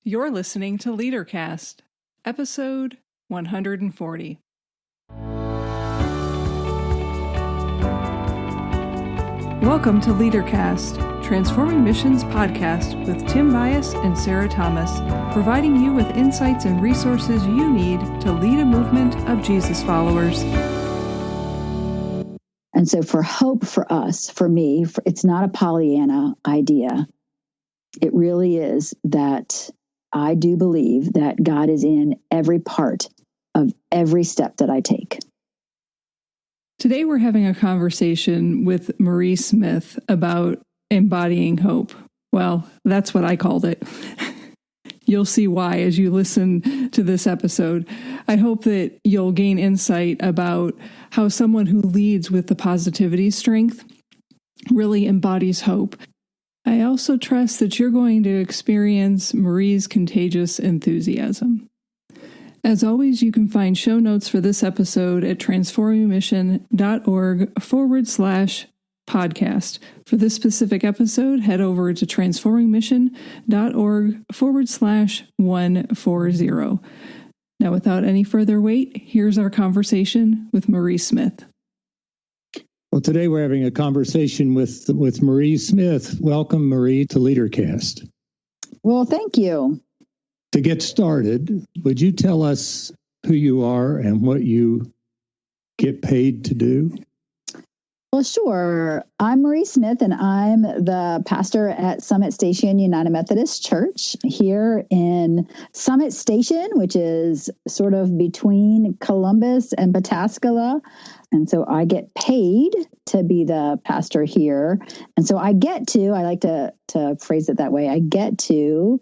You're listening to LeaderCast, episode 140. Welcome to LeaderCast, Transforming Missions podcast with Tim Bias and Sarah Thomas, providing you with insights and resources you need to lead a movement of Jesus followers. And so for hope for us, for me, it's not a Pollyanna idea. It really is that I do believe that God is in every part of every step that I take. Today we're having a conversation with Marie Smith about embodying hope. Well, that's what I called it. You'll see why as you listen to this episode. I hope that you'll gain insight about how someone who leads with the positivity strength really embodies hope. I also trust that you're going to experience Marie's contagious enthusiasm. As always, you can find show notes for this episode at transformingmission.org/podcast. For this specific episode, head over to transformingmission.org/140. Now, without any further wait, here's our conversation with Marie Smith. Well, today we're having a conversation with Marie Smith. Welcome, Marie, to LeaderCast. Well, thank you. To get started, would you tell us who you are and what you get paid to do? Well, sure. I'm Marie Smith, and I'm the pastor at Summit Station United Methodist Church here in Summit Station, which is sort of between Columbus and Pataskala. And so I get paid to be the pastor here. And so I like to phrase it that way, I get to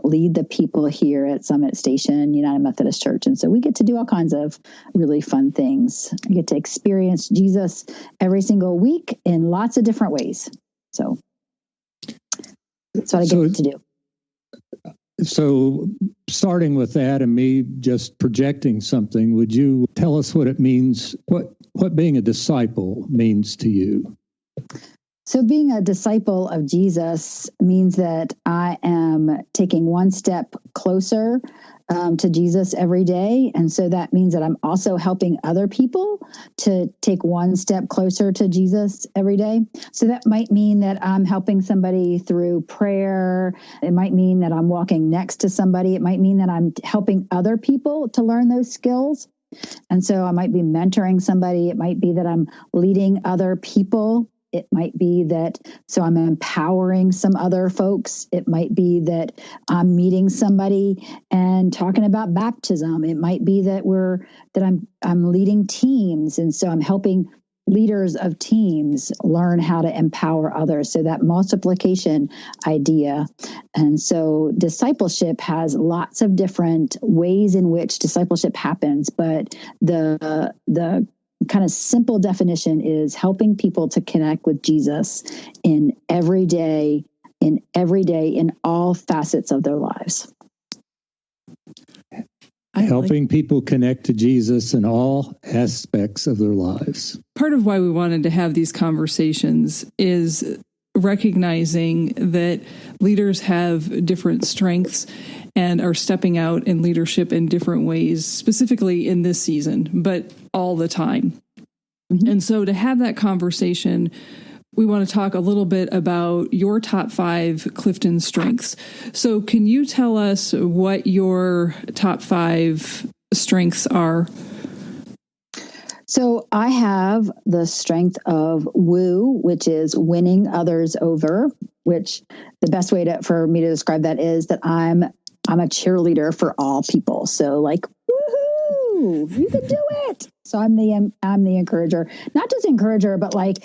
lead the people here at Summit Station United Methodist Church. And so we get to do all kinds of really fun things. I get to experience Jesus every single week in lots of different ways. So that's what I get to do. So starting with that and me just projecting something, would you tell us what it means, what being a disciple means to you? So being a disciple of Jesus means that I am taking one step closer to Jesus every day. And so that means that I'm also helping other people to take one step closer to Jesus every day. So that might mean that I'm helping somebody through prayer. It might mean that I'm walking next to somebody. It might mean that I'm helping other people to learn those skills. And so I might be mentoring somebody. It might be that I'm leading other people. It might be that, so I'm empowering some other folks. It might be that I'm meeting somebody and talking about baptism. It might be that I'm leading teams. And so I'm helping leaders of teams learn how to empower others. So that multiplication idea. And so discipleship has lots of different ways in which discipleship happens, but the kind of simple definition is helping people to connect with Jesus in every day, in all facets of their lives. Helping people connect to Jesus in all aspects of their lives. Part of why we wanted to have these conversations is recognizing that leaders have different strengths and are stepping out in leadership in different ways, specifically in this season, but all the time. Mm-hmm. And so to have that conversation, we want to talk a little bit about your top 5 CliftonStrengths. So can you tell us what your top 5 strengths are? So I have the strength of woo, which is winning others over, which the best way for me to describe that is that I'm a cheerleader for all people. So like, woohoo, you can do it. So I'm the encourager, not just encourager, but like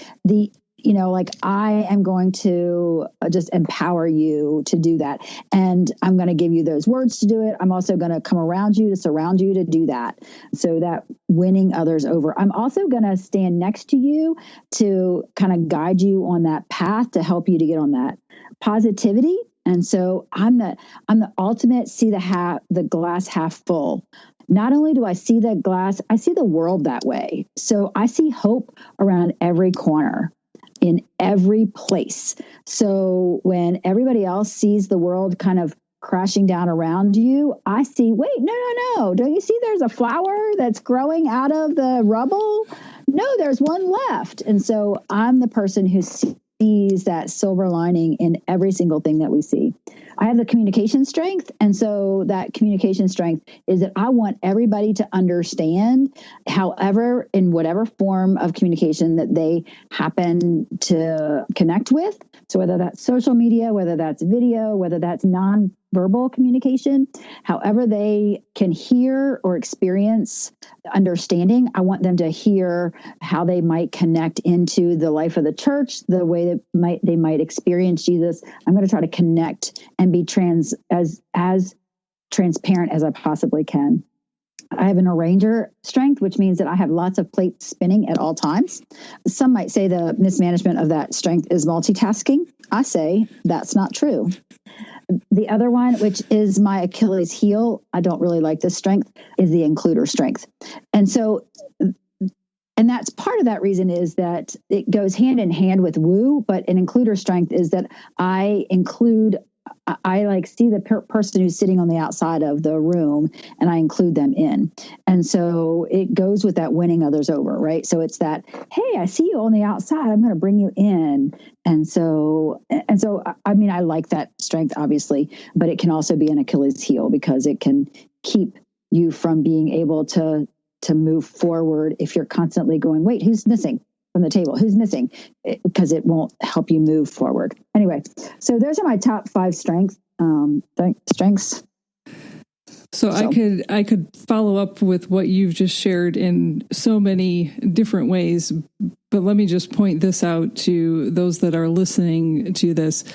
I am going to just empower you to do that. And I'm going to give you those words to do it. I'm also going to come around you to surround you to do that. So that winning others over. I'm also going to stand next to you to kind of guide you on that path to help you to get on that positivity. And so I'm the ultimate see the glass half full. Not only do I see the glass, I see the world that way. So I see hope around every corner, in every place. So when everybody else sees the world kind of crashing down around you, I see, wait, no. Don't you see there's a flower that's growing out of the rubble? No, there's one left. And so I'm the person who sees that silver lining in every single thing that we see. I have the communication strength. And so that communication strength is that I want everybody to understand, however, in whatever form of communication that they happen to connect with. So whether that's social media, whether that's video, whether that's nonverbal communication, however they can hear or experience understanding, I want them to hear how they might connect into the life of the church, the way that they might experience Jesus. I'm going to try to connect and be as transparent as I possibly can. I have an arranger strength, which means that I have lots of plates spinning at all times. Some might say the mismanagement of that strength is multitasking. I say that's not true. The other one, which is my Achilles heel, I don't really like this strength, is the includer strength. And that's part of that reason is that it goes hand in hand with woo, but an includer strength is that I like see the person who's sitting on the outside of the room and I include them in. And so it goes with that winning others over, right? So it's that, hey, I see you on the outside. I'm going to bring you in. And so, I mean, I like that strength, obviously, but it can also be an Achilles heel because it can keep you from being able to move forward if you're constantly going, wait, who's missing from the table? Who's missing? Because it won't help you move forward. Anyway, so those are my top 5 strengths. So I could follow up with what you've just shared in so many different ways, but let me just point this out to those that are listening to this.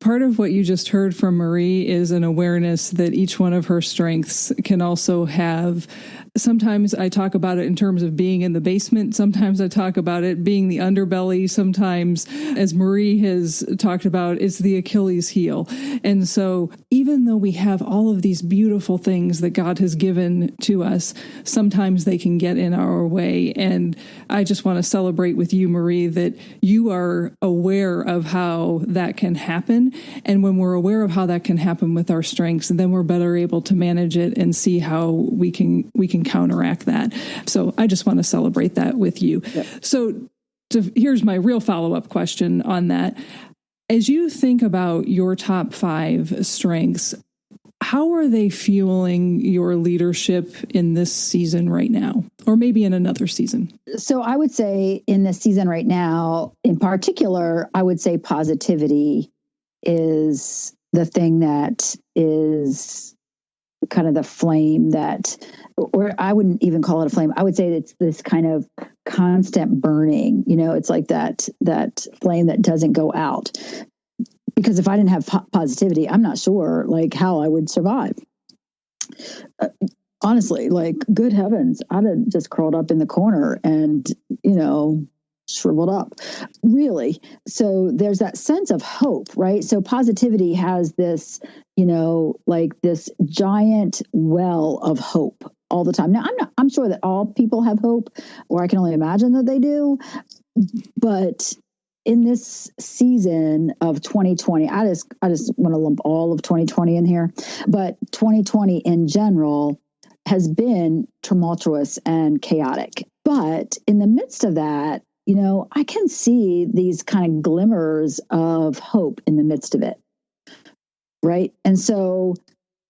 Part of what you just heard from Marie is an awareness that each one of her strengths can also have. Sometimes I talk about it in terms of being in the basement. Sometimes I talk about it being the underbelly. Sometimes, as Marie has talked about, it's the Achilles heel. And so even though we have all of these beautiful things that God has given to us, sometimes they can get in our way. And I just want to celebrate with you, Marie, that you are aware of how that can happen. And when we're aware of how that can happen with our strengths, then we're better able to manage it and see how we can counteract that. So I just want to celebrate that with you. Yep. So here's my real follow-up question on that. As you think about your top 5 strengths, how are they fueling your leadership in this season right now, or maybe in another season? So I would say in this season right now, in particular, I would say positivity is the thing that is kind of the flame that, or I wouldn't even call it a flame. I would say it's this kind of constant burning. It's like that flame that doesn't go out. Because if I didn't have positivity, I'm not sure like how I would survive. Honestly, like good heavens, I'd have just curled up in the corner and, shriveled up, really. So there's that sense of hope, right? So positivity has this, like this giant well of hope all the time. Now, I'm sure that all people have hope, or I can only imagine that they do. But in this season of 2020, I just want to lump all of 2020 in here, but 2020 in general has been tumultuous and chaotic. But in the midst of that, I can see these kind of glimmers of hope in the midst of it. Right. And so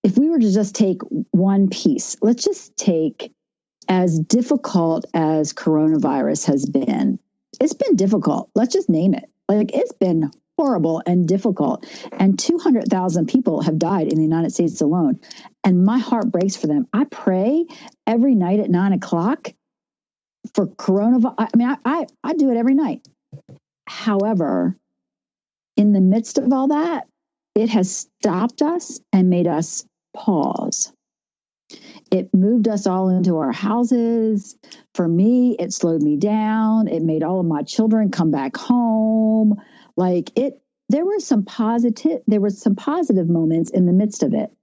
if we were to just take one piece, let's just take as difficult as coronavirus has been. It's been difficult. Let's just name it. Like it's been horrible and difficult. And 200,000 people have died in the United States alone. And my heart breaks for them. I pray every night at 9:00 for coronavirus. I mean, I do it every night. However, in the midst of all that, it has stopped us and made us pause. It moved us all into our houses. For me, it slowed me down. It made all of my children come back home. There were some positive positive moments in the midst of it.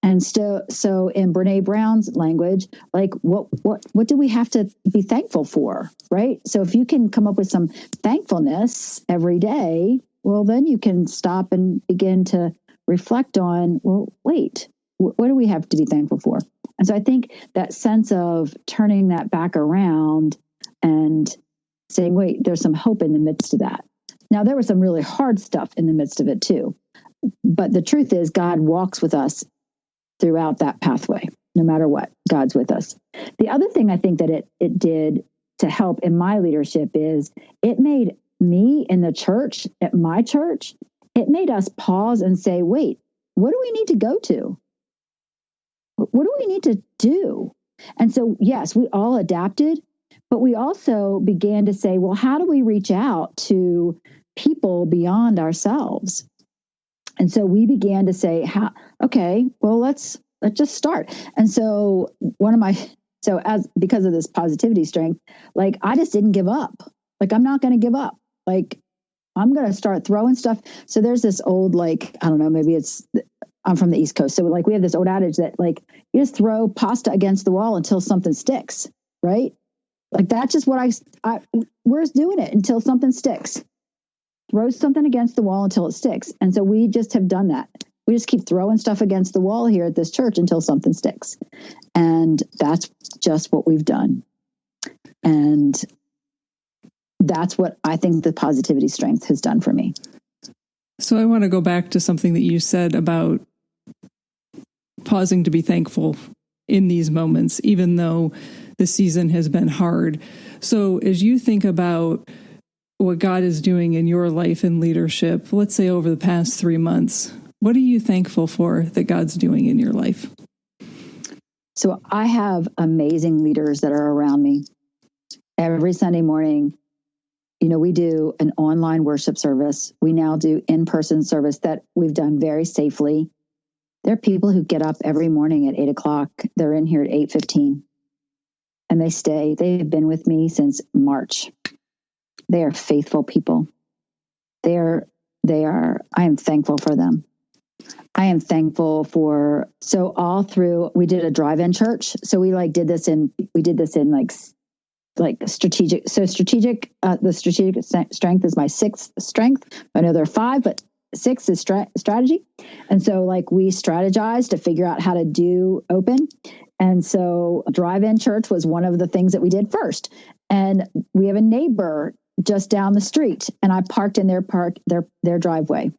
And so in Brene Brown's language, like what do we have to be thankful for, right? So if you can come up with some thankfulness every day, well, then you can stop and begin to reflect on, well, wait, what do we have to be thankful for? And so I think that sense of turning that back around and saying, wait, there's some hope in the midst of that. Now, there was some really hard stuff in the midst of it too. But the truth is, God walks with us throughout that pathway. No matter what, God's with us. The other thing I think that it did to help in my leadership is it made me in the church, at my church, it made us pause and say, wait, what do we need to go to? What do we need to do? And so, yes, we all adapted, but we also began to say, well, how do we reach out to people beyond ourselves? And so we began to say, okay, well, let's just start. And so because of this positivity strength, like I just didn't give up. Like, I'm not going to give up. Like, I'm going to start throwing stuff. So there's this old, like, I don't know, maybe I'm from the East Coast. So like we have this old adage that like, you just throw pasta against the wall until something sticks, right? Like that's just what we're just doing it until something sticks. Throw something against the wall until it sticks. And so we just have done that. We just keep throwing stuff against the wall here at this church until something sticks. And that's just what we've done. And that's what I think the positivity strength has done for me. So I want to go back to something that you said about pausing to be thankful in these moments, even though the season has been hard. So as you think about what God is doing in your life and leadership, let's say over the past 3 months, what are you thankful for that God's doing in your life? So I have amazing leaders that are around me. Every Sunday morning, we do an online worship service. We now do in-person service that we've done very safely. There are people who get up every morning at 8 o'clock. They're in here at 8:15 and they stay. They've been with me since March. They are faithful people. I am thankful for them. I am thankful for, so all through, we did a drive-in church. So we did this in strategic. So the strategic strength is my sixth strength. I know there are 5, but 6 is strategy. And so we strategized to figure out how to do open. And so drive-in church was one of the things that we did first. And we have a neighbor just down the street, and I parked in their driveway,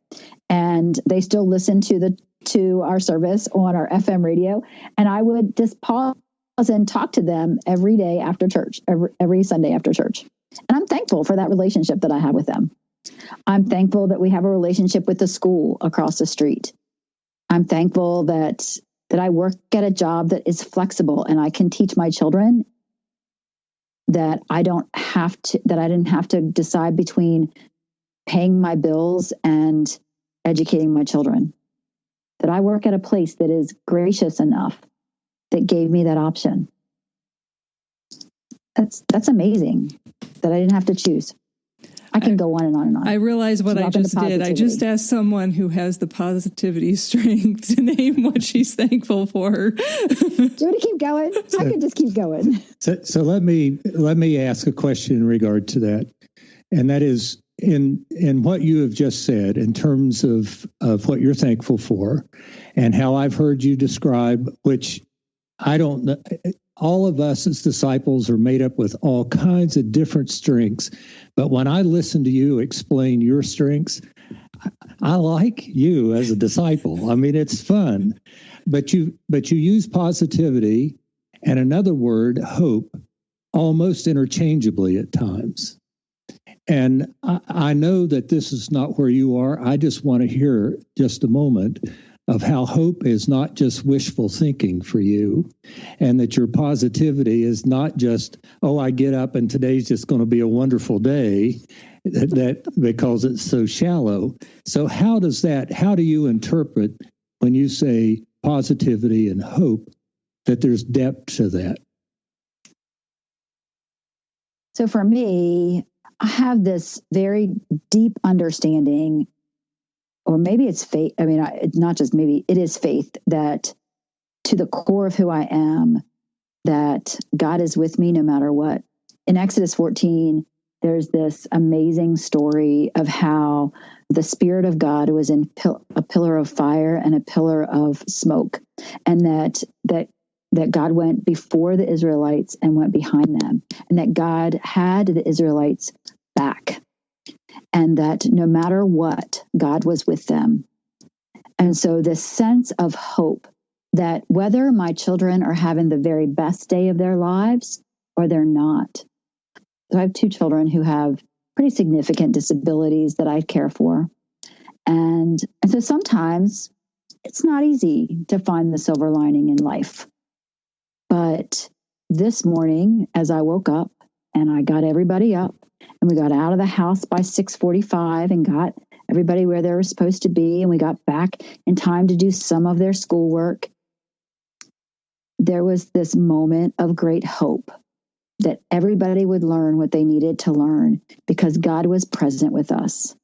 and they still listen to our service on our FM radio. And I would just pause and talk to them every day after church, every Sunday after church. And I'm thankful for that relationship that I have with them. I'm thankful that we have a relationship with the school across the street. I'm thankful that I work at a job that is flexible and I can teach my children, that I didn't have to decide between paying my bills and educating my children. That I work at a place that is gracious enough that gave me that option. That's amazing that I didn't have to choose. I can go on and on and on. I realize what I just did. I just asked someone who has the positivity strength to name what she's thankful for. Do you want to keep going? I could just keep going. So let me ask a question in regard to that. And that is in what you have just said in terms of what you're thankful for and how I've heard you describe, which I don't know. All of us as disciples are made up with all kinds of different strengths. But when I listen to you explain your strengths, I like you as a disciple. I mean, it's fun. But you use positivity and another word, hope, almost interchangeably at times. And I know that this is not where you are. I just want to hear just a moment of how hope is not just wishful thinking for you, and that your positivity is not just, I get up and today's just going to be a wonderful day, that because it's so shallow. So how do you interpret when you say positivity and hope, that there's depth to that? So for me, I have this very deep understanding, or maybe it's faith. I mean, not just maybe, it is faith that to the core of who I am, that God is with me no matter what. In Exodus 14, there's this amazing story of how the Spirit of God was in a pillar of fire and a pillar of smoke, and that God went before the Israelites and went behind them, and that God had the Israelites back, and that no matter what, God was with them. And so this sense of hope that whether my children are having the very best day of their lives or they're not. So I have 2 children who have pretty significant disabilities that I care for. And so sometimes it's not easy to find the silver lining in life. But this morning, as I woke up and I got everybody up and we got out of the house by 6:45 and got everybody where they were supposed to be, and we got back in time to do some of their schoolwork, there was this moment of great hope that everybody would learn what they needed to learn because God was present with us,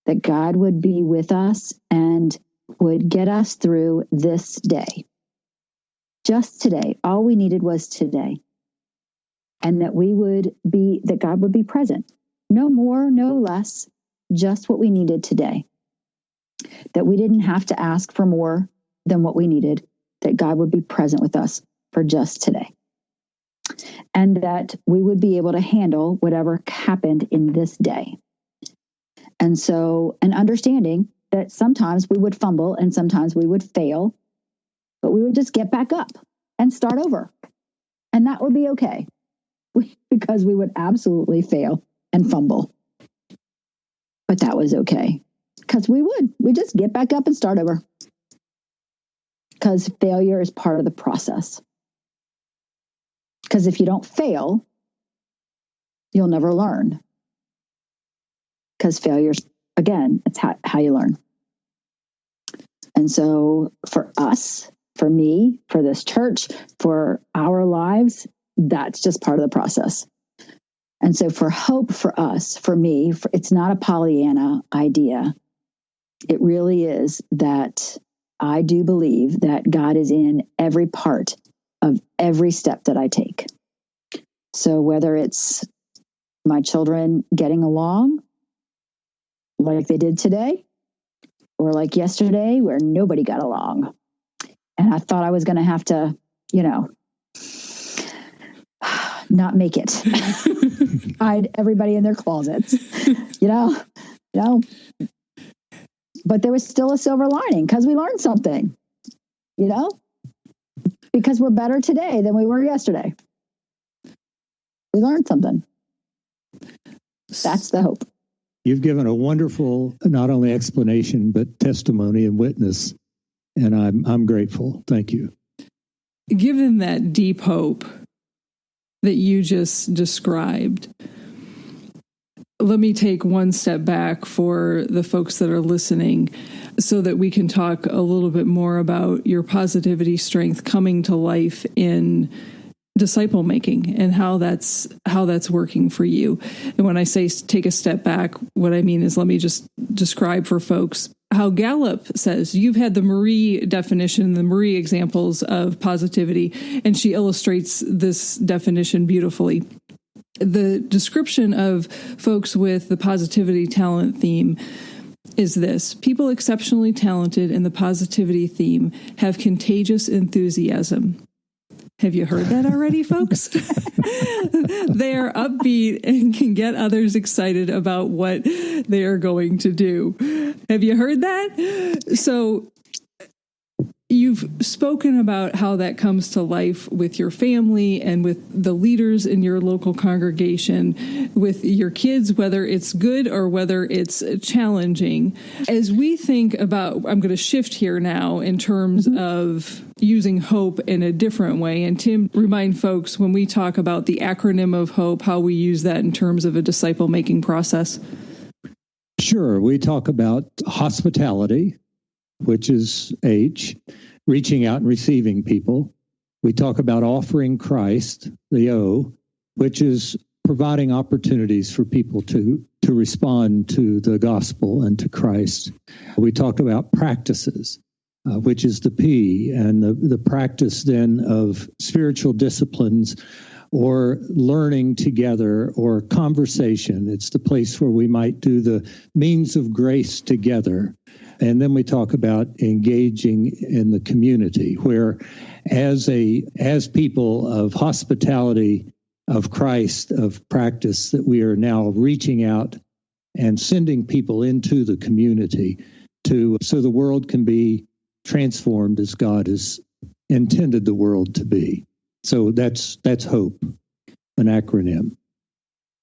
that God would be with us and would get us through this day. Just today. All we needed was today. And that God would be present. No more, no less, just what we needed today. That we didn't have to ask for more than what we needed, that God would be present with us for just today. And that we would be able to handle whatever happened in this day. And so, an understanding that sometimes we would fumble and sometimes we would fail, but we would just get back up and start over. And that would be okay, because we would absolutely fail and fumble. But that was okay, because we just get back up and start over. Because failure is part of the process. Because if you don't fail, you'll never learn. Because failure's, again, it's how you learn. And so for us, for me, for this church, for our lives, that's just part of the process. And so for hope for us, for me, it's not a Pollyanna idea. It really is that I do believe that God is in every part of every step that I take. So whether it's my children getting along like they did today, or like yesterday where nobody got along. And I thought I was going to have to, not make it. Hide everybody in their closets, But there was still a silver lining because we learned something, because we're better today than we were yesterday. We learned something. That's the hope. You've given a wonderful, not only explanation, but testimony and witness. And I'm grateful. Thank you. Given that deep hope that you just described, let me take one step back for the folks that are listening so that we can talk a little bit more about your positivity strength coming to life in disciple making and how that's working for you. And when I say take a step back, what I mean is, let me just describe for folks how Gallup says you've had the Marie definition, the Marie examples of positivity, and she illustrates this definition beautifully. The description of folks with the positivity talent theme is this: people exceptionally talented in the positivity theme have contagious enthusiasm. Have you heard that already, folks? They are upbeat and can get others excited about what they are going to do. Have you heard that? So you've spoken about how that comes to life with your family and with the leaders in your local congregation, with your kids, whether it's good or whether it's challenging. As we think about, I'm going to shift here now in terms of using hope in a different way. And Tim, remind folks when we talk about the acronym of HOPE, how we use that in terms of a disciple-making process. Sure. We talk about hospitality, which is H, reaching out and receiving people. We talk about offering Christ, the O, which is providing opportunities for people to respond to the gospel and to Christ. We talk about practices, which is the P, and the practice then of spiritual disciplines or learning together, or conversation. It's the place where we might do the means of grace together. And then we talk about engaging in the community, where as people of hospitality, of Christ, of practice, that we are now reaching out and sending people into the community so the world can be transformed as God has intended the world to be. So that's HOPE, an acronym.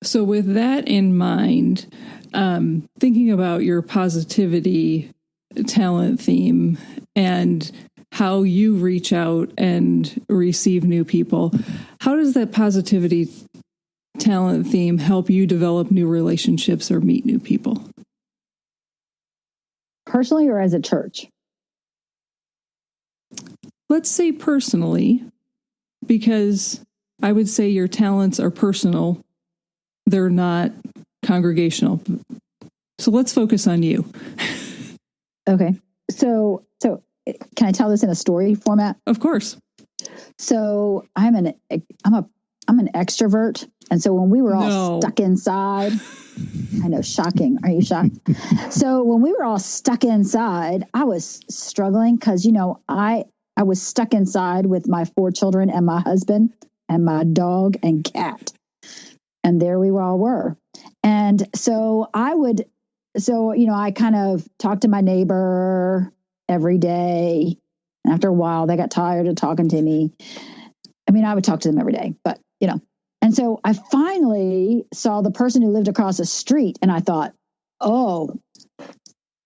So with that in mind, thinking about your positivity talent theme and how you reach out and receive new people, how does that positivity talent theme help you develop new relationships or meet new people? Personally or as a church? Let's say personally, because I would say your talents are personal. They're not congregational. So let's focus on you. Okay. So can I tell this in a story format? Of course. So I'm an extrovert. And so when we were all stuck inside, I know, shocking. Are you shocked? So when we were all stuck inside, I was struggling because, I was stuck inside with my 4 children and my husband and my dog and cat. And there we all were. And so I kind of talked to my neighbor every day. And after a while, they got tired of talking to me. I mean, I would talk to them every day, but, And so I finally saw the person who lived across the street, and I thought, oh,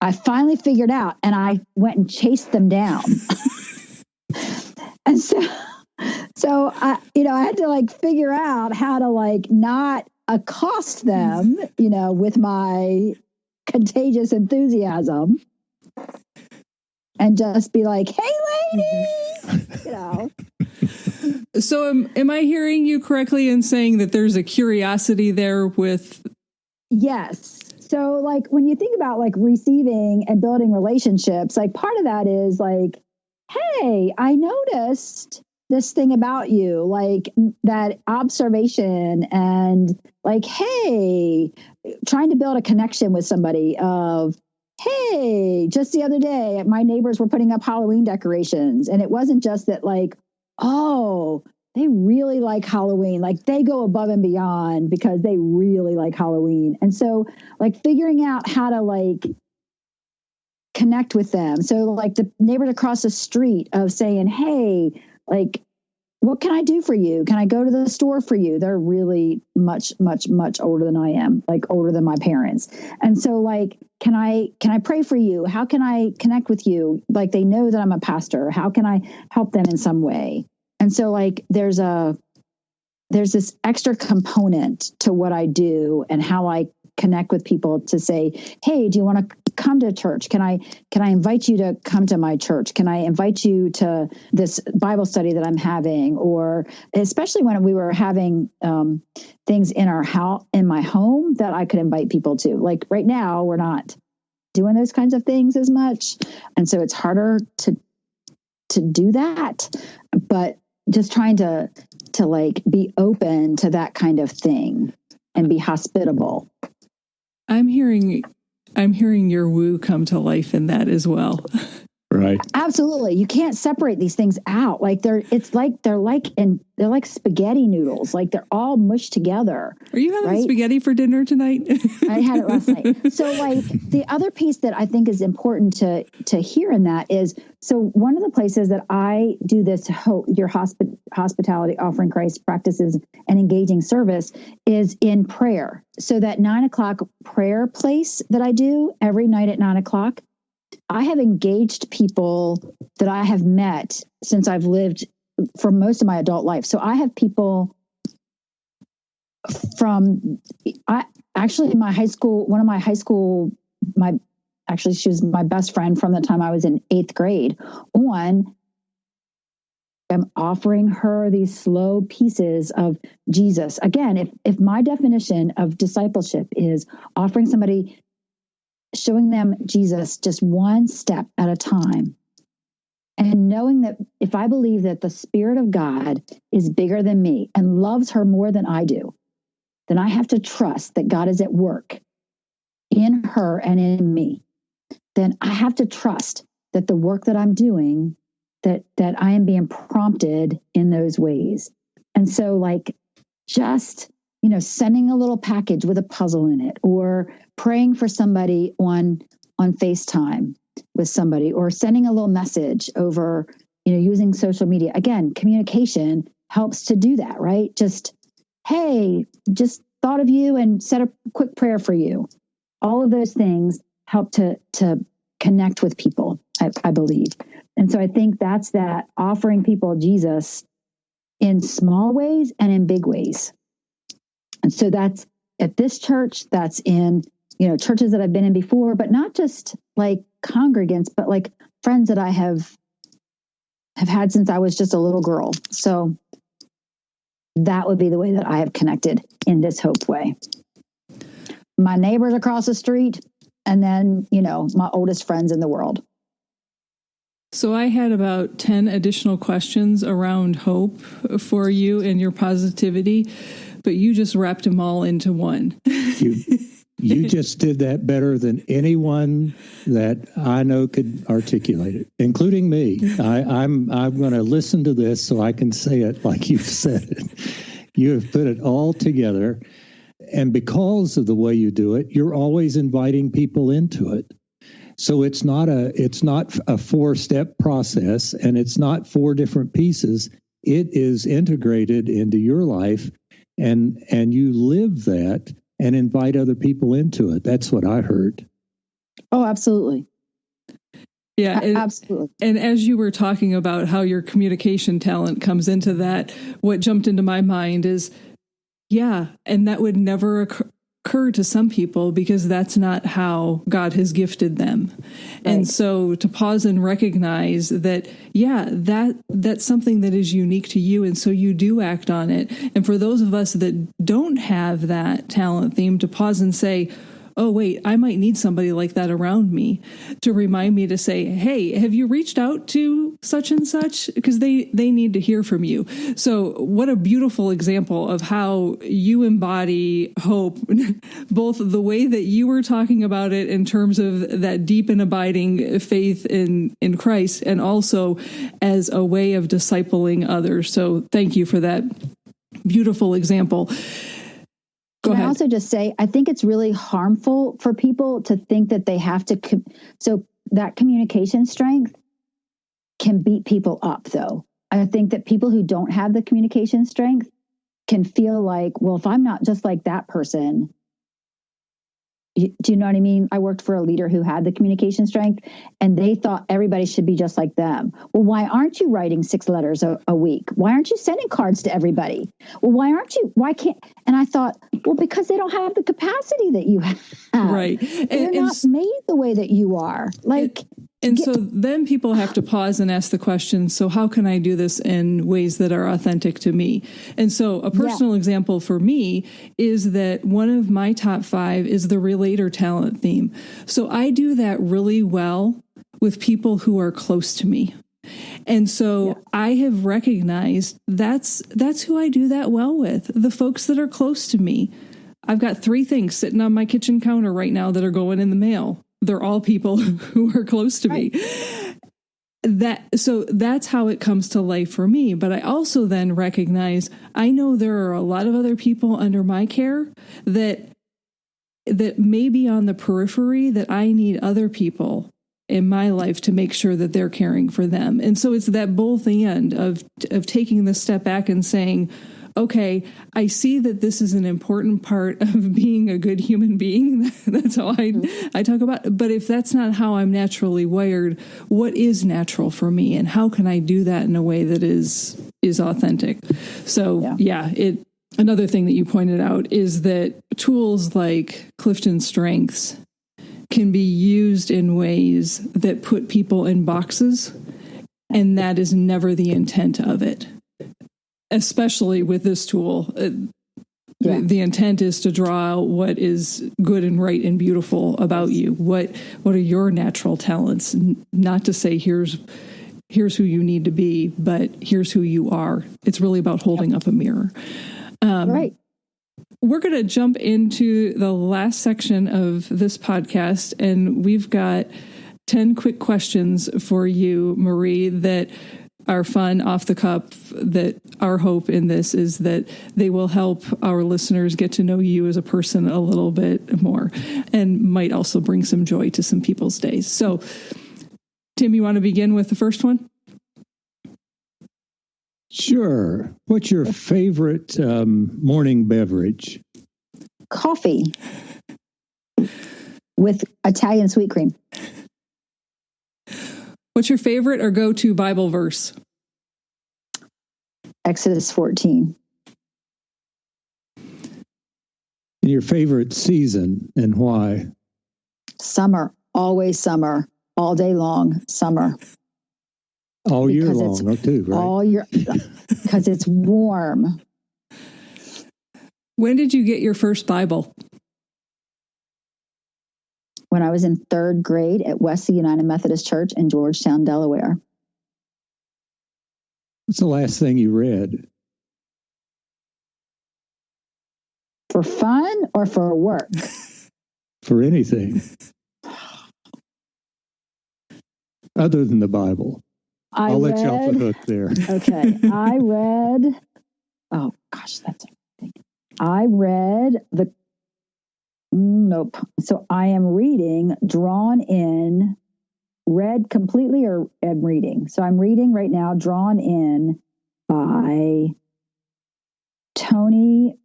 I finally figured out, and I went and chased them down. And so I had to figure out how to not accost them, with my contagious enthusiasm, and just be like, hey, ladies, So am I hearing you correctly in saying that there's a curiosity there with? Yes. So when you think about receiving and building relationships, part of that is hey, I noticed this thing about you, that observation, and hey, trying to build a connection with somebody of, hey, just the other day, my neighbors were putting up Halloween decorations. And it wasn't just that oh, they really like Halloween. They go above and beyond because they really like Halloween. And so figuring out how to connect with them. So the neighbors across the street of saying, hey, what can I do for you? Can I go to the store for you? They're really much, much, much older than I am, older than my parents. And so can I pray for you? How can I connect with you? They know that I'm a pastor. How can I help them in some way? And so there's this extra component to what I do and how I connect with people to say, hey, do you want to come to church? Can I invite you to come to my church? Can I invite you to this Bible study that I'm having? Or especially when we were having things in our house, in my home, that I could invite people to. Right now, we're not doing those kinds of things as much, and so it's harder to do that. But just trying to be open to that kind of thing and be hospitable. I'm hearing your woo come to life in that as well. Right. Absolutely. You can't separate these things out. They're like spaghetti noodles. They're all mushed together. Are you having spaghetti for dinner tonight? I had it last night. So the other piece that I think is important to hear in that is, so one of the places that I do this your hospitality, offering Christ practices and engaging service is in prayer. So that 9:00 prayer place that I do every night at 9:00, I have engaged people that I have met since I've lived for most of my adult life. So I have people from, my high school, she was my best friend from the time I was in 8th grade on. I'm offering her these slow pieces of Jesus. Again, if my definition of discipleship is offering somebody, showing them Jesus just one step at a time, And knowing that if I believe that the Spirit of God is bigger than me and loves her more than I do, then I have to trust that God is at work in her and in me. Then I have to trust that the work that I'm doing, that I am being prompted in those ways. And so like just, sending a little package with a puzzle in it, or praying for somebody on FaceTime with somebody, or sending a little message over, using social media. Again, communication helps to do that, right? Just, hey, just thought of you and said a quick prayer for you. All of those things help to connect with people, I believe. And so I think that's that, offering people Jesus in small ways and in big ways. And so that's at this church, that's in, churches that I've been in before, but not just like congregants, but like friends that I have had since I was just a little girl. So that would be the way that I have connected in this Hope way. My neighbors across the street, and then, my oldest friends in the world. So I had about 10 additional questions around hope for you and your positivity, but you just wrapped them all into one. You just did that better than anyone that I know could articulate it, including me. I'm going to listen to this so I can say it like you said it. You have put it all together. And because of the way you do it, you're always inviting people into it. So it's not a 4-step process, and it's not 4 different pieces. It is integrated into your life, and you live that and invite other people into it. That's what I heard. Oh, absolutely. Yeah, absolutely. And as you were talking about how your communication talent comes into that, what jumped into my mind is, yeah, and that would never occur to some people because that's not how God has gifted them. Right. And so to pause and recognize that, yeah, that's something that is unique to you. And so you do act on it. And for those of us that don't have that talent theme, to pause and say, oh, wait, I might need somebody like that around me to remind me to say, hey, have you reached out to such and such? Because they need to hear from you. So what a beautiful example of how you embody hope, both the way that you were talking about it in terms of that deep and abiding faith in Christ, and also as a way of discipling others. So thank you for that beautiful example. Can I also just say, I think it's really harmful for people to think that they have to. So that communication strength can beat people up, though. I think that people who don't have the communication strength can feel like, well, if I'm not just like that person, do you know what I mean? I worked for a leader who had the communication strength, and they thought everybody should be just like them. Well, why aren't you writing 6 letters a week? Why aren't you sending cards to everybody? Well, why can't? And I thought, well, because they don't have the capacity that you have. Right. They're not made the way that you are. So then people have to pause and ask the question, so how can I do this in ways that are authentic to me? And so a personal example for me is that one of my top 5 is the relator talent theme. So I do that really well with people who are close to me. And so I have recognized that's who I do that well with, the folks that are close to me. I've got 3 things sitting on my kitchen counter right now that are going in the mail. They're all people who are close to me. So that's how it comes to life for me. But I also then recognize, I know there are a lot of other people under my care that may be on the periphery, that I need other people in my life to make sure that they're caring for them. And so it's that both and of taking the step back and saying, okay, I see that this is an important part of being a good human being. That's how I talk about it. But if that's not how I'm naturally wired, what is natural for me? And how can I do that in a way that is authentic? So another thing that you pointed out is that tools like CliftonStrengths can be used in ways that put people in boxes. And that is never the intent of it. Especially with this tool, the intent is to draw out what is good and right and beautiful about you. What are your natural talents? Not to say here's here's who you need to be, but here's who you are. It's really about holding up a mirror. Right. We're going to jump into the last section of this podcast, and we've got 10 quick questions for you, Marie, that are fun, off the cuff, that our hope in this is that they will help our listeners get to know you as a person a little bit more, and might also bring some joy to some people's days. So, Tim, you want to begin with the first one? Sure. What's your favorite morning beverage? Coffee with Italian sweet cream. What's your favorite or go-to Bible verse? Exodus 14. Your favorite season and why? Summer, always summer, all day long, summer. All year long, too, right? All year, because it's warm. When did you get your first Bible? When I was in third grade at Wesley United Methodist Church in Georgetown, Delaware. What's the last thing you read? For fun or for work? For anything. Other than the Bible. I'll let you off the hook there. Okay. I read Nope. So I am reading Drawn In, read completely or am reading. So I'm reading right now Drawn In by Tony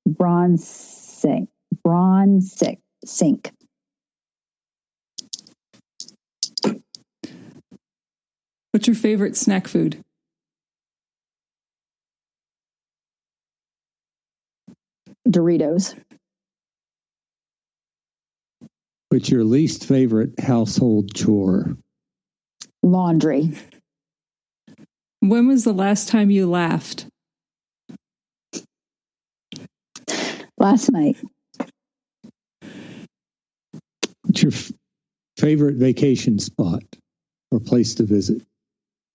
Bronsink. What's your favorite snack food? Doritos. What's your least favorite household chore? Laundry. When was the last time you laughed? Last night. What's your favorite vacation spot or place to visit?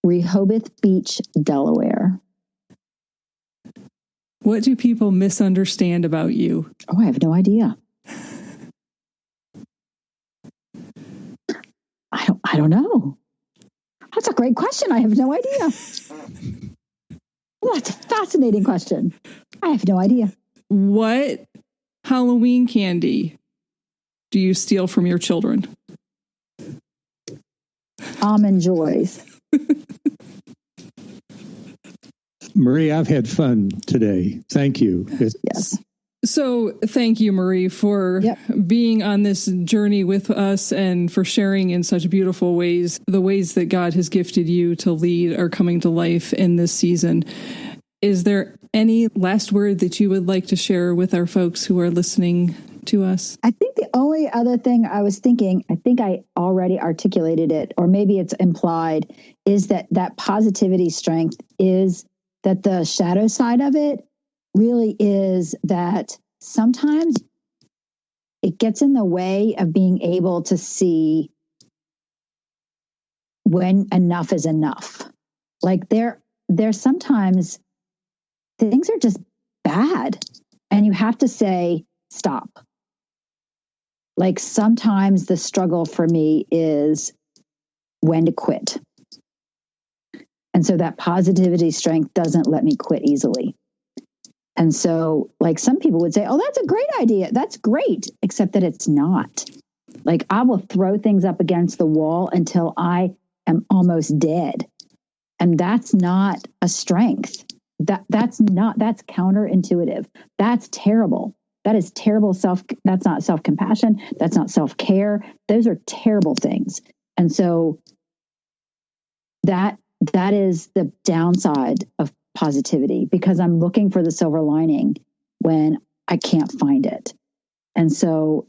Rehoboth Beach, Delaware. What do people misunderstand about you? Oh, I have no idea. I don't know. That's a great question. I have no idea. Well, that's a fascinating question. I have no idea. What Halloween candy do you steal from your children? Almond Joys. Marie, I've had fun today. Thank you. Yes. So thank you, Marie, for being on this journey with us and for sharing in such beautiful ways. The ways that God has gifted you to lead are coming to life in this season. Is there any last word that you would like to share with our folks who are listening to us? I think the only other thing I was thinking, I think I already articulated it, or maybe it's implied, is that positivity strength is that the shadow side of it really is that sometimes it gets in the way of being able to see when enough is enough. Like there's sometimes things are just bad and you have to say, stop. Like sometimes the struggle for me is when to quit. And so that positivity strength doesn't let me quit easily. And so like some people would say, oh, that's a great idea. That's great. Except that it's not. Like I will throw things up against the wall until I am almost dead. And that's not a strength. That's counterintuitive. That's terrible. That is terrible that's not self-compassion. That's not self-care. Those are terrible things. And so that is the downside of positivity, because I'm looking for the silver lining when I can't find it. And so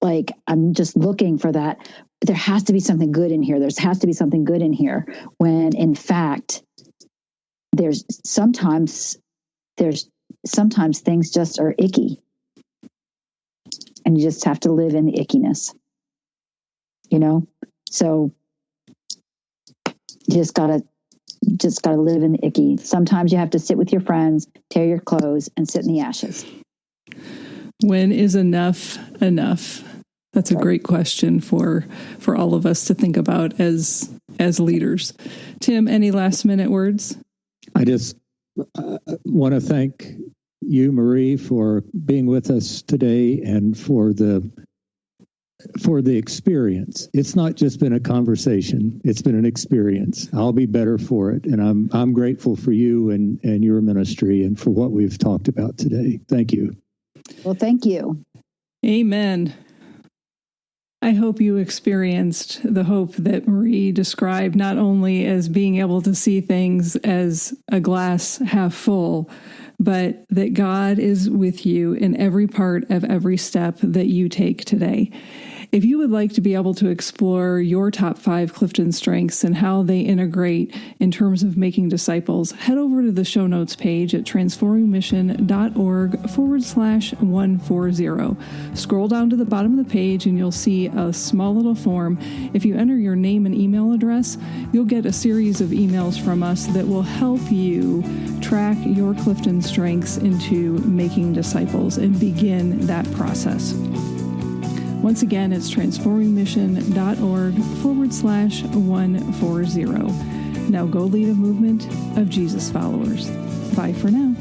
like, I'm just looking for that. There has to be something good in here. There has to be something good in here when in fact, there's sometimes things just are icky and you just have to live in the ickiness, So You just gotta live in the icky. Sometimes you have to sit with your friends, tear your clothes, and sit in the ashes. When is enough enough? That's a great question for all of us to think about as leaders. Tim, any last minute words? I just want to thank you, Marie, for being with us today and for the experience. It's not just been a conversation; it's been an experience. I'll be better for it, and I'm grateful for you and your ministry and for what we've talked about today. Thank you. Well, thank you. Amen. I hope you experienced the hope that Marie described, not only as being able to see things as a glass half full, but that God is with you in every part of every step that you take today. If you would like to be able to explore your top 5 Clifton strengths and how they integrate in terms of making disciples, head over to the show notes page at transformingmission.org/140. Scroll down to the bottom of the page and you'll see a small little form. If you enter your name and email address, you'll get a series of emails from us that will help you track your Clifton strengths into making disciples and begin that process. Once again, it's transformingmission.org/140. Now go lead a movement of Jesus followers. Bye for now.